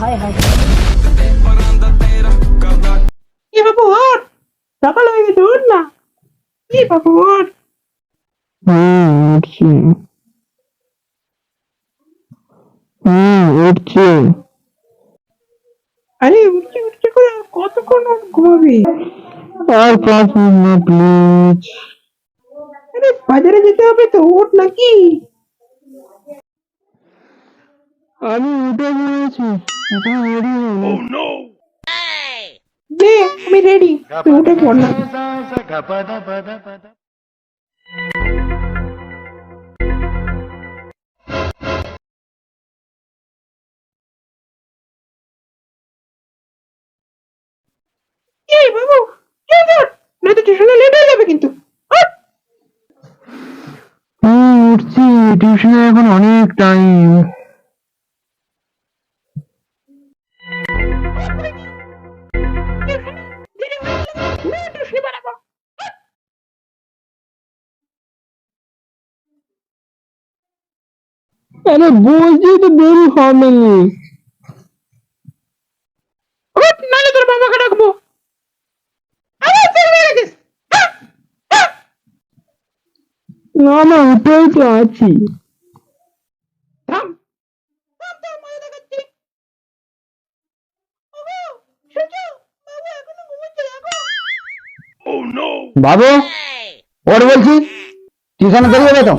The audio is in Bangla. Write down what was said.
হায় হায়। কি বাবু ওর সকাল হয়ে গেছে, ওর না। কি বাবু ওর? উঠছি। উঠছি। আরে উঠছে উঠছে করে আর কতক্ষণ ওর ঘুমাবি? আর 5 মিনিট প্লিজ। আরে বাজারে যেতে হবে তো, ওঠ নাকি। আমি উঠে পড়েছি, তুমি রেডি হও না? দে আমি রেডি, তুই উঠে পড় না। এই বাবু এই ওঠ, নয়তো টিউশনে লেট হয়ে যাবে কিন্তু। ওঠ। উঠছি, টিউশনে এখন অনেক টাইম। টিউশনে দেরি হয়ে গেলে ঘুরে টিউশনে বাড়াবো। আরে বলছি তো দেরি হবে। ওঠ, নাহলে তোর বাবাকে ডাকবো। আরে তুই হয়ে গেছিস। না না, উঠেই তো আছি। থাম থাম, তোর মজা দেখাচ্ছি। ওগো, শুনছো? বাবু এখনো ঘুমোচ্ছে, দেখো। বাবু ওর বলছি, টিউশনে দেরি হবে তো।